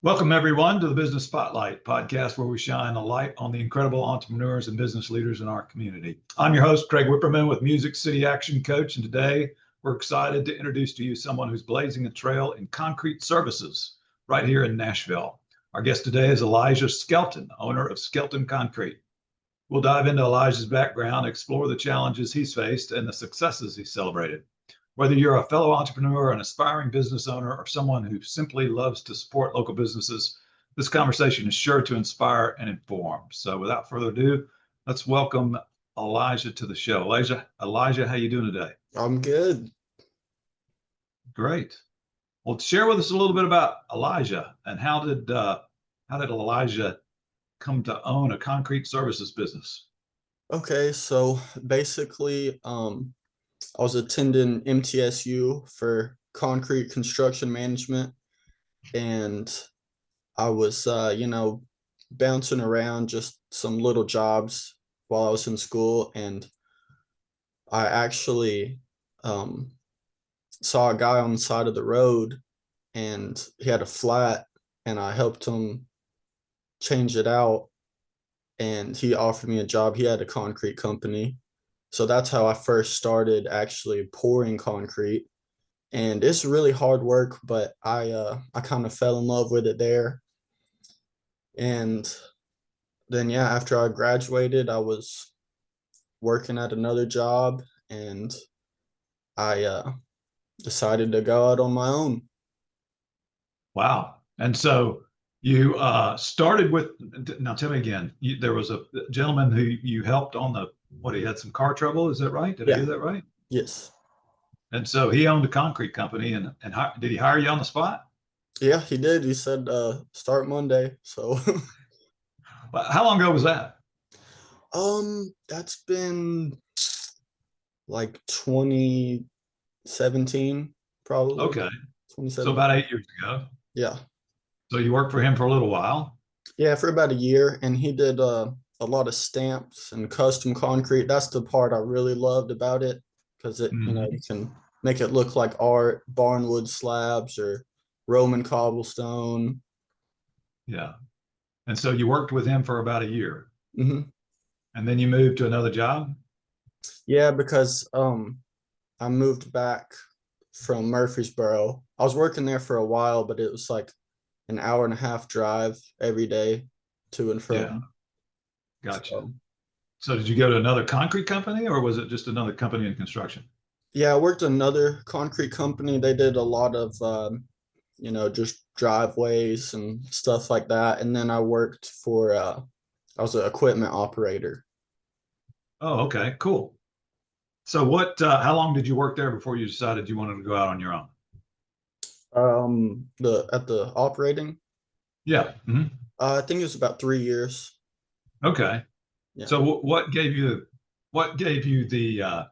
Welcome, everyone, to the Business Spotlight podcast, where we shine a light on the incredible entrepreneurs and business leaders in our community. I'm your host, Craig Whipperman with Music City Action Coach, and today we're excited to introduce to you someone who's blazing a trail in concrete services right here in Nashville. Our guest today is Elijah Skelton, owner of Skelton Concrete. We'll dive into Elijah's background, explore the challenges he's faced, and the successes he's celebrated. Whether you're a fellow entrepreneur, an aspiring business owner, or someone who simply loves to support local businesses, this conversation is sure to inspire and inform. So without further ado, let's welcome Elijah to the show. Elijah, how you doing today? I'm good. Great. Well, share with us a little bit about Elijah and how did Elijah come to own a concrete services business? Okay, so basically, I was attending MTSU for concrete construction management, and I was, bouncing around just some little jobs while I was in school, and I actually saw a guy on the side of the road, and he had a flat, and I helped him change it out, and he offered me a job. He had a concrete company. So that's how I first started actually pouring concrete. And it's really hard work, but I kind of fell in love with it there. And then yeah, after I graduated, I was working at another job, and I decided to go out on my own. Wow. And so you started with, now tell me again, there was a gentleman who you helped on he had some car trouble. Is that right? Did I Yeah. hear that right? Yes. And so he owned a concrete company and did he hire you on the spot? Yeah, he did. He said start Monday. So How long ago was that? that's been like 2017, probably. Okay. So 2017. about 8 years ago. Yeah. So you worked for him for a little while. Yeah, for about a year, and he did a lot of stamps and custom concrete. That's the part I really loved about it, because you can make it look like art, barnwood slabs or Roman cobblestone. Yeah. And so you worked with him for about a year Hmm. and then you moved to another job? Yeah, because I moved back from Murfreesboro. I was working there for a while, but it was like an hour and a half drive every day to and Yeah. from. Gotcha. So, So did you go to another concrete company or was it just another company in construction? yeah, I worked at another concrete company. They did a lot of just driveways and stuff like that. And then I worked for I was an equipment operator. Oh, okay, cool. So how long did you work there before you decided you wanted to go out on your own? The at the operating, Yeah. I think it was about 3 years. Okay. Yeah. So what gave you the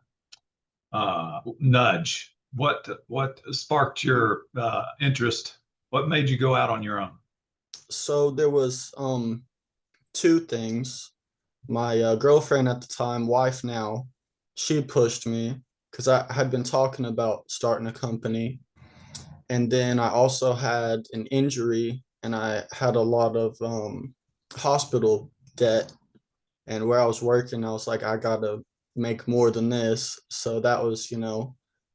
nudge? What sparked your interest? What made you go out on your own? So there was two things. My girlfriend at the time, wife now, she pushed me because I had been talking about starting a company. And then I also had an injury, and I had a lot of hospital debt. And where I was working, I was like, I gotta make more than this. So that was,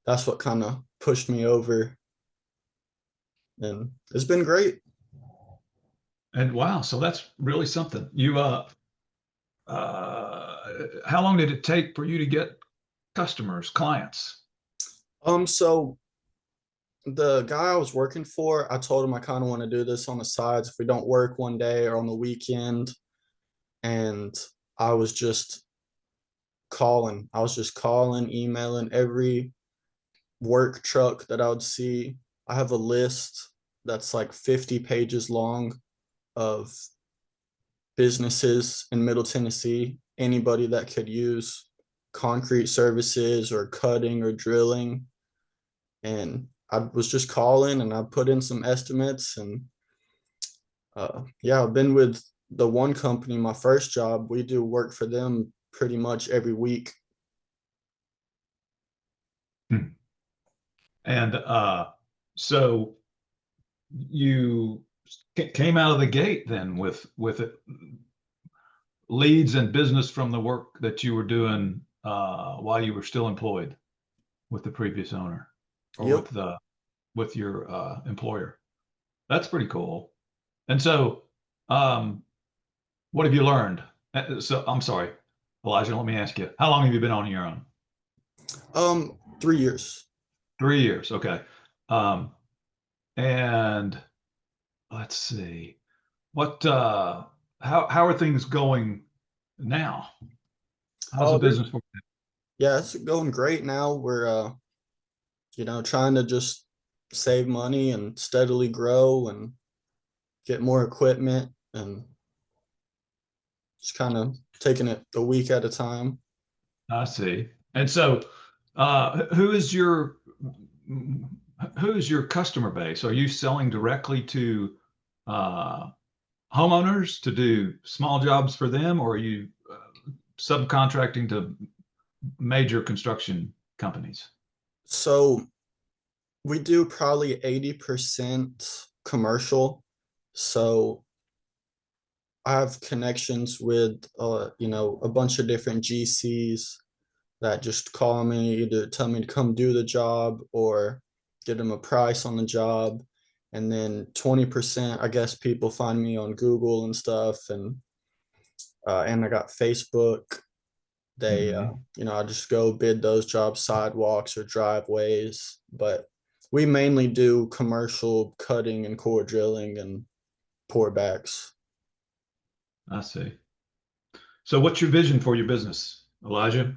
that's what kind of pushed me over. And it's been great. And wow, so that's really something. How long did it take for you to get customers, clients? So the guy I was working for, I told him I kind of want to do this on the sides if we don't work one day or on the weekend. And I was just calling, emailing every work truck that I would see. I have a list that's like 50 pages long of businesses in Middle Tennessee, anybody that could use concrete services or cutting or drilling. And I was just calling, and I put in some estimates. And yeah, I've been with the one company, my first job. We do work for them pretty much every week. Hmm. And so you came out of the gate then with it, leads and business from the work that you were doing while you were still employed with the previous owner or Yep. with your employer. That's pretty cool. And so, what have you learned? So I'm sorry, Elijah, let me ask you, how long have you been on your own? 3 years. 3 years. Okay. Um, and let's see, what, how are things going now? How's the Oh, business? yeah, it's going great now. We're trying to just save money and steadily grow and get more equipment and just kind of taking it a week at a time. I see. And so, who is your customer base? Are you selling directly to uh, homeowners to do small jobs for them, or are you subcontracting to major construction companies? So we do probably 80% commercial. So I have connections with a bunch of different GCs that just call me, either tell me to come do the job or get them a price on the job. And then 20%, I guess people find me on Google and stuff, and I got Facebook. They Mhm. I just go bid those jobs, sidewalks or driveways, but we mainly do commercial cutting and core drilling and pourbacks. I see. So, what's your vision for your business, Elijah?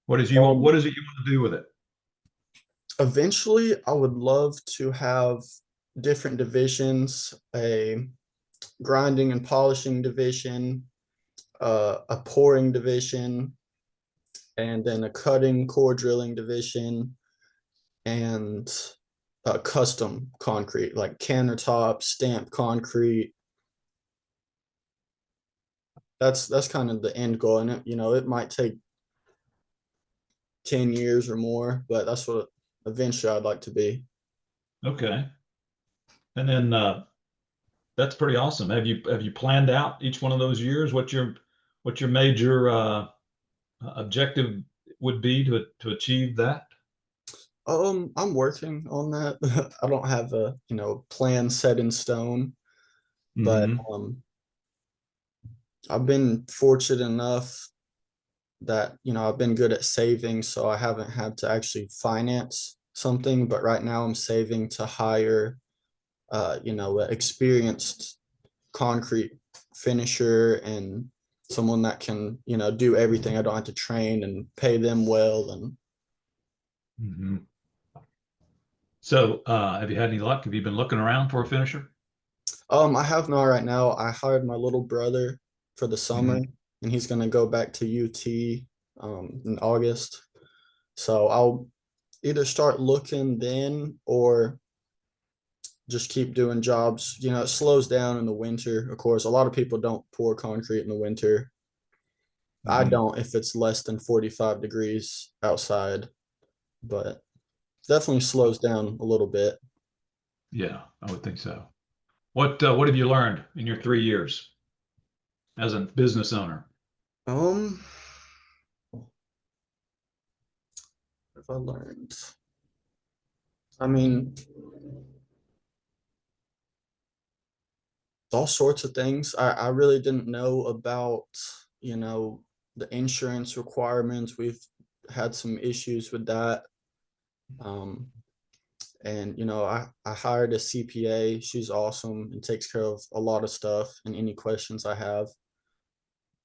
What Um, is it you want to do with it? Eventually, I would love to have different divisions, a grinding and polishing division, a pouring division, and then a cutting core drilling division, and custom concrete like countertop, stamped concrete. That's kind of the end goal, and it might take 10 years or more, but that's what eventually I'd like to be. Okay. And then that's pretty awesome. Have you planned out each one of those years what your major objective would be to achieve that? I'm working on that. I don't have a plan set in stone, but Hmm. I've been fortunate enough that I've been good at saving, so I haven't had to actually finance something. But right now, I'm saving to hire, an experienced concrete finisher and someone that can do everything. I don't have to train and pay them well. And Hmm. So, have you had any luck? Have you been looking around for a finisher? I have not right now. I hired my little brother for the summer, Hmm. and he's gonna go back to UT in August. So I'll either start looking then or just keep doing jobs. It slows down in the winter. Of course, a lot of people don't pour concrete in the winter. I Hmm. don't if it's less than 45 degrees outside, but definitely slows down a little bit. Yeah, I would think so. What have you learned in your 3 years as a business owner? Um, what have I learned? I mean, all sorts of things. I really didn't know about, you know, the insurance requirements. We've had some issues with that. Um, and I hired a CPA. She's awesome and takes care of a lot of stuff and any questions I have.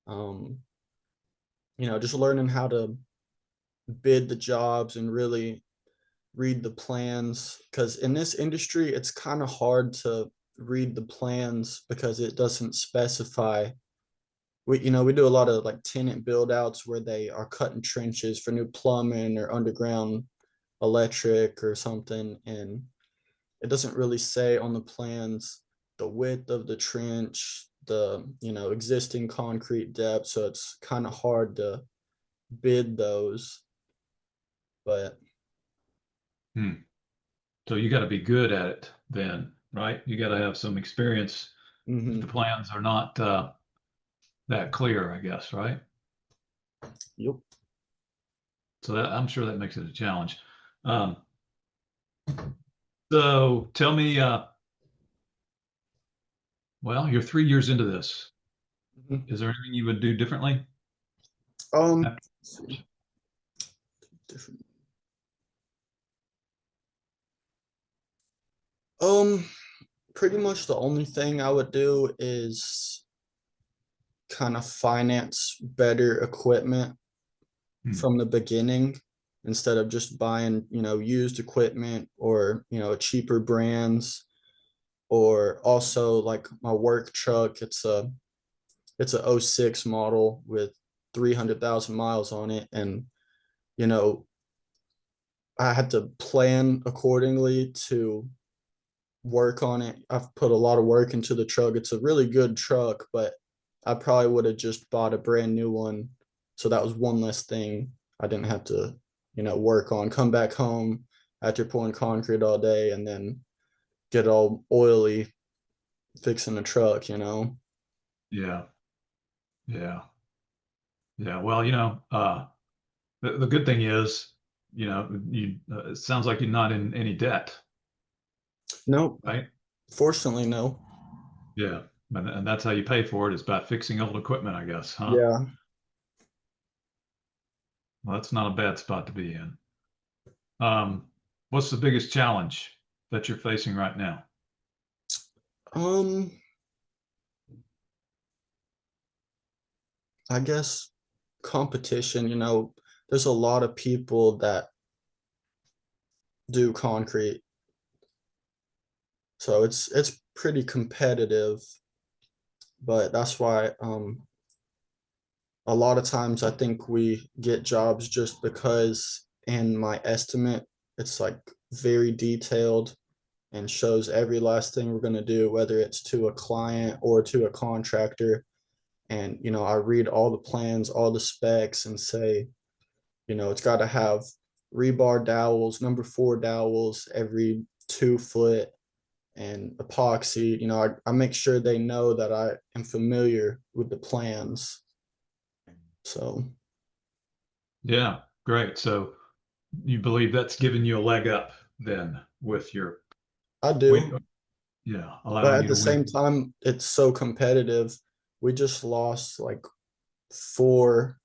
Um, just learning how to bid the jobs and really read the plans, because in this industry it's kind of hard to read the plans because it doesn't specify. We do a lot of like tenant build outs where they are cutting trenches for new plumbing or underground electric or something, and it doesn't really say on the plans the width of the trench, the existing concrete depth, so it's kind of hard to bid those. But Hmm. So you got to be good at it then. right? You got to have some experience if the Hmm. plans are not that clear, I guess, right? Yep. So that, I'm sure that makes it a challenge. Um, so tell me, well, you're 3 years into this. Mhm. Is there anything you would do differently? Let's see. Different. Um, Pretty much the only thing I would do is kind of finance better equipment Hmm. from the beginning instead of just buying, used equipment or, cheaper brands. Or also like my work truck, it's a '06 model with 300,000 miles on it, and you know I had to plan accordingly to work on it. I've put a lot of work into the truck. It's a really good truck, but I probably would have just bought a brand new one. So that was one less thing I didn't have to, work on. Come back home after pouring concrete all day and then get all oily fixing the truck. Yeah, yeah, yeah. Well, the good thing is, it sounds like you're not in any debt, Nope. right? Fortunately, no. Yeah. And that's how you pay for it is by fixing old equipment, I guess, huh? Yeah. Well, that's not a bad spot to be in. Um, what's the biggest challenge that you're facing right now? Um, I guess competition, there's a lot of people that do concrete. So it's pretty competitive, but that's why a lot of times I think we get jobs just because in my estimate it's like very detailed and shows every last thing we're going to do, whether it's to a client or to a contractor. And I read all the plans, all the specs, and say, it's got to have rebar dowels, number 4 dowels every 2 foot, and epoxy. I make sure they know that I am familiar with the plans. So Yeah, great. So you believe that's given you a leg up then with your I win, do. yeah, But allowing at you the to same win. time, it's so competitive. We just lost like 4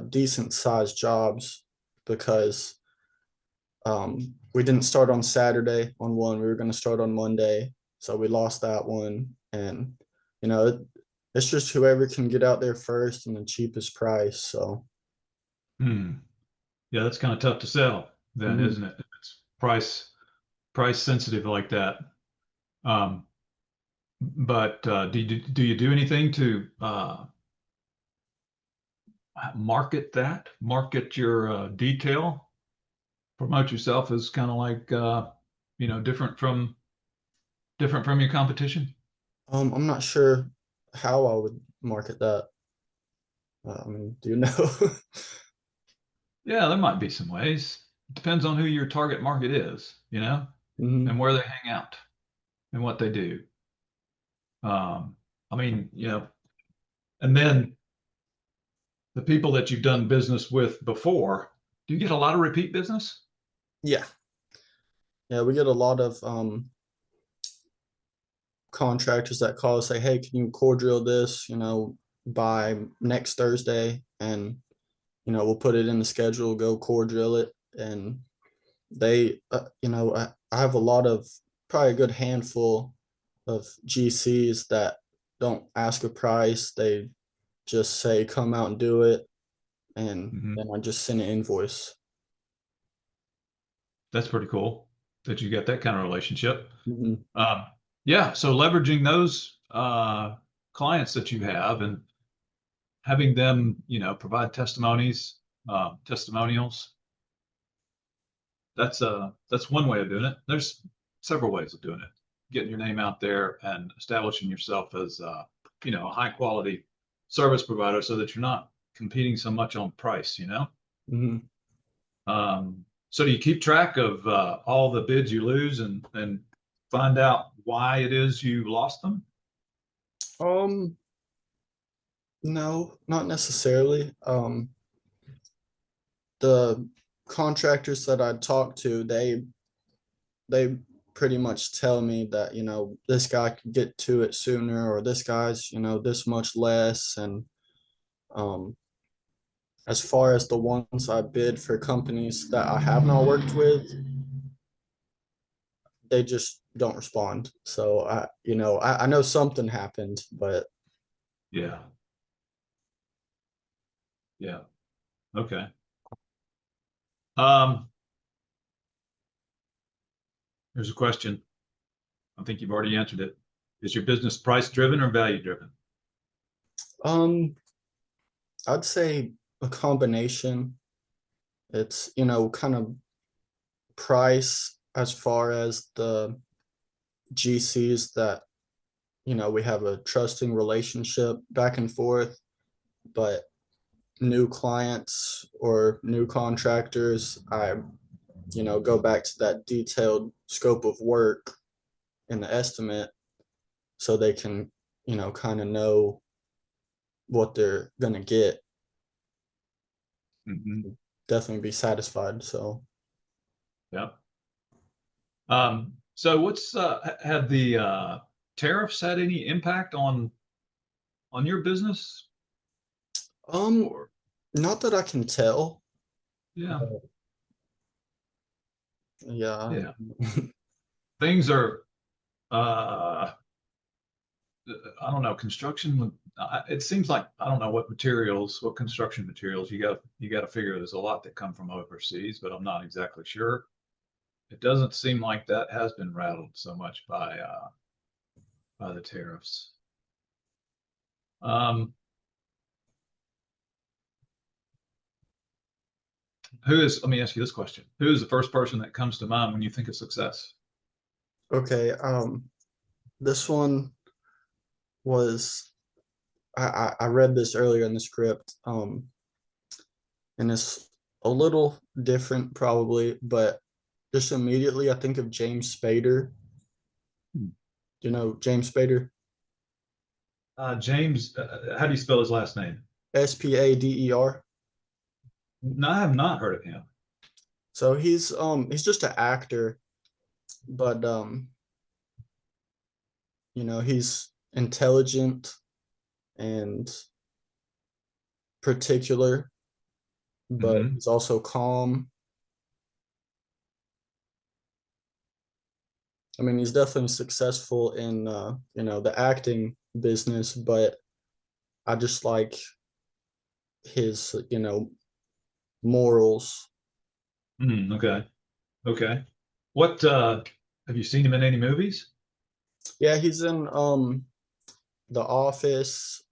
decent sized jobs because we didn't start on Saturday on one. We were going to start on Monday. So we lost that one. And, you know, it, it's just whoever can get out there first and the cheapest price. So, Hmm. Yeah, that's kind of tough to sell then, mhm. isn't it? If it's price sensitive like that. Um, but do you do anything to market that? Market your detail? Promote yourself as kind of like different from your competition? I'm not sure how I would market that. I mean, do you know? Yeah, there might be some ways. It depends on who your target market is, Mhm. and where they hang out and what they do. I mean, and then the people that you've done business with before, do you get a lot of repeat business? Yeah. Yeah. We get a lot of contractors that call us say, hey, can you core drill this, by next Thursday? And, we'll put it in the schedule, go core drill it. And I have a lot of, probably a good handful of GCs that don't ask a price. They just say, come out and do it. And Hmm. then I just send an invoice. That's pretty cool that you get that kind of relationship. Mhm. Um, yeah, so leveraging those clients that you have and having them, provide testimonials. That's one way of doing it. There's several ways of doing it. Getting your name out there and establishing yourself as a high quality service provider so that you're not competing so much on price. Mhm. So do you keep track of all the bids you lose and find out why it is you lost them? Um, no, not necessarily. The contractors that I talked to, they pretty much tell me that, this guy could get to it sooner, or this guy's, this much less. And um, as far as the ones I bid for companies that I have not worked with, they just don't respond. So I know something happened, but Yeah. Yeah. Okay. Um, Here's a question. I think you've already answered it. Is your business price driven or value driven? um, I'd say a combination. It's, kind of price as far as the GCs that, we have a trusting relationship back and forth, but new clients or new contractors, I, go back to that detailed scope of work in the estimate so they can, kind of know what they're going to get, Mm-hmm. definitely be satisfied. So, Yeah. So what's have the tariffs had any impact on your business? um, Or not that I can tell. yeah, Yeah. yeah. Things are I don't know, construction. It seems like I don't know what materials, what construction materials you got to figure. There's a lot that come from overseas, but I'm not exactly sure. It doesn't seem like that has been rattled so much by the tariffs. Um, Let me ask you this question. Who is the first person that comes to mind when you think of success? Okay. This one was I read this earlier in the script, and it's a little different probably, but just immediately I think of James Spader. Hmm. Do you know James Spader? James, how do you spell his last name? Spader. No, I have not heard of him. So he's just an actor, but he's intelligent and particular, but Hmm. he's also calm. I mean, he's definitely successful in the acting business, but I just like his morals. Okay. Okay. What have you seen him in any movies? Yeah, he's in The Office,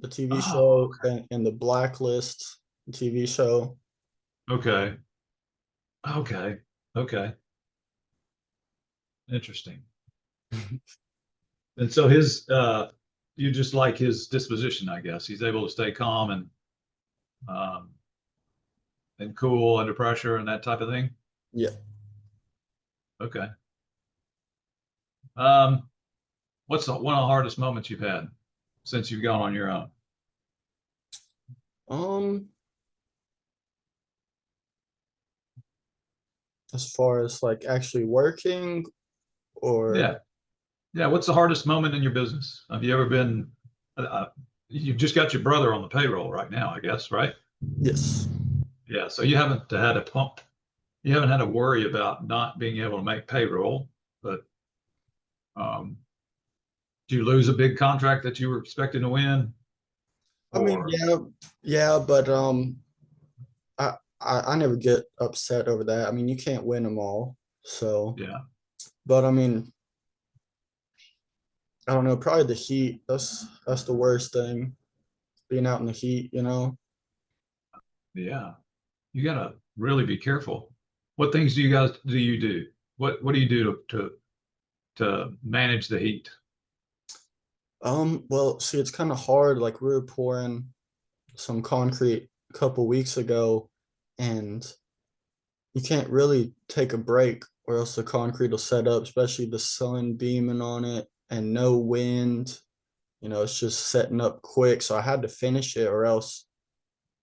the TV Oh, show, and The Blacklist, the TV show. okay. Okay. Okay. Interesting. And so you just like his disposition, I guess. He's able to stay calm um, and cool under pressure and that type of thing. Yeah. Okay. What's one of the hardest moments you've had since you've gone on your own? Um, as far as like actually working or Yeah. Yeah. What's the hardest moment in your business? Have you ever been, you've just got your brother on the payroll right now, I guess, right? yes. Yeah. So you haven't had to worry about not being able to make payroll, but um, do you lose a big contract that you were expecting to win? I mean, Or yeah, but I never get upset over that. I mean, you can't win them all. So, yeah, but I mean, I don't know, probably the heat. That's the worst thing, being out in the heat. yeah, you gotta really be careful. What things do you do? What do you do to manage the heat? Well, see, it's kind of hard. Like we were pouring some concrete a couple weeks ago, and you can't really take a break or else the concrete will set up, especially the sun beaming on it and no wind. It's just setting up quick. So I had to finish it, or else,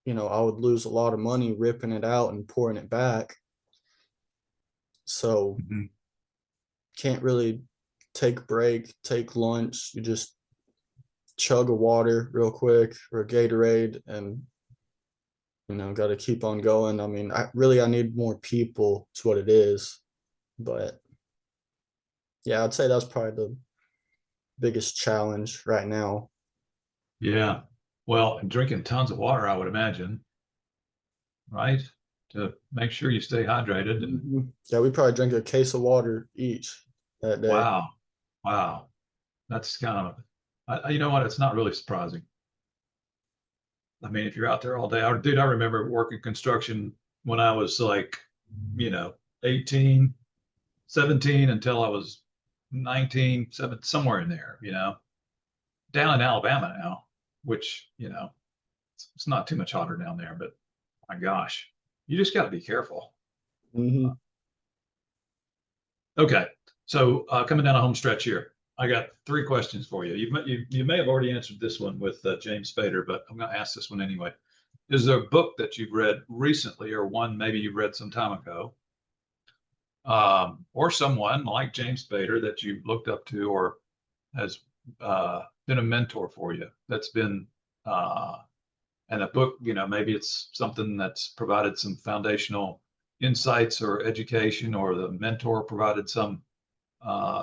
I would lose a lot of money ripping it out and pouring it back. So Mhm. can't really take a break, take lunch. You just chug a water real quick or a Gatorade, and got to keep on going. I mean, I need more people. Is what it is. But yeah, I'd say that's probably the biggest challenge right now. Yeah. Well, and drinking tons of water, I would imagine, right? To make sure you stay hydrated. And Yeah, we probably drink a case of water each that day. wow, wow, that's kind of, you know what? It's not really surprising. I mean, if you're out there all day, dude, I remember working construction when I was like, 18, 17 until I was 19, somewhere in there, down in Alabama now, which, it's not too much hotter down there, but my gosh, you just got to be careful. Mm-hmm. Okay. So coming down a home stretch here, I got 3 questions for you. You may have already answered this one with James Spader, but I'm going to ask this one anyway. Is there a book that you've read recently, or one maybe you read some time ago, or someone like James Spader that you looked up to or has been a mentor for you that's been, and a book, maybe it's something that's provided some foundational insights or education, or the mentor provided some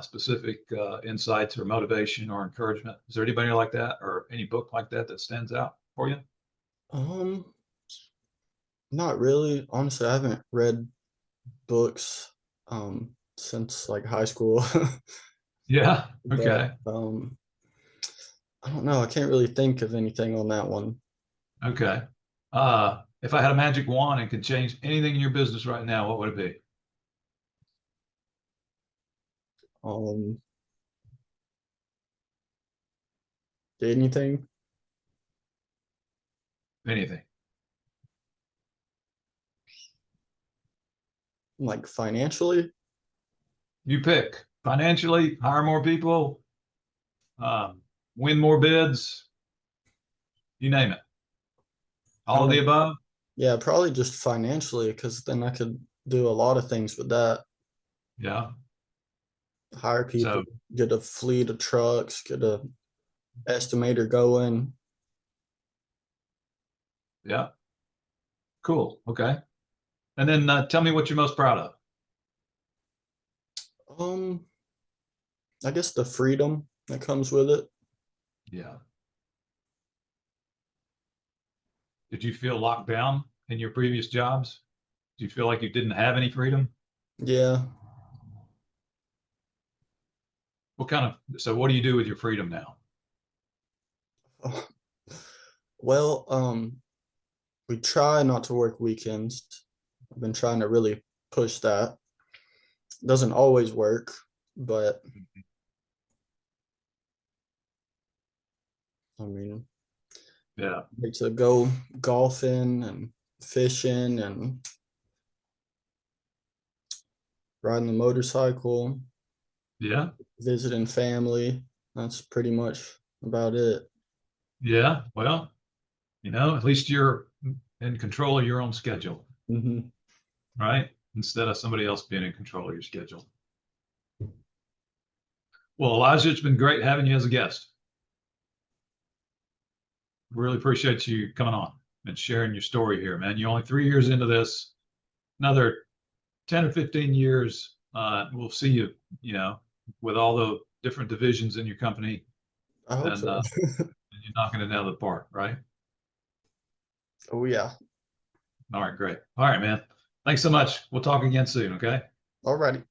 specific insights or motivation or encouragement? Is there anybody like that, or any book like that that stands out for you? Um, Not really. Honestly, I haven't read books since like high school. Yeah. But Okay. I don't know. I can't really think of anything on that one. Okay. If I had a magic wand and could change anything in your business right now, what would it be? Um, Anything Anything. like financially? You pick. Financially, hire more people, um, win more bids, you name it. All of the Um, above? yeah, probably just financially, because then I could do a lot of things with that. Yeah. Hire people, So, get a fleet of trucks, get a estimator going. yeah. Cool. Okay. And then tell me what you're most proud of. Um, I guess the freedom that comes with it. Yeah. Did you feel locked down in your previous jobs? Do you feel like you didn't have any freedom? Yeah. So what do you do with your freedom now? Well, we try not to work weekends. I've been trying to really push that. Doesn't always work, but I mean, Yeah. like to go golfing and fishing and riding the motorcycle, Yeah. visiting family. That's pretty much about it. Yeah. Well, at least you're in control of your own schedule, Hmm. right? Instead of somebody else being in control of your schedule. Well, Elijah, it's been great having you as a guest. Really appreciate you coming on and sharing your story here, man. You're only 3 years into this. Another 10 or 15 years, we'll see you, with all the different divisions in your company, I hope and so. you're knocking it out of the park, right? Oh, yeah. All right, great. All right, man. Thanks so much. We'll talk again soon, okay? Alrighty.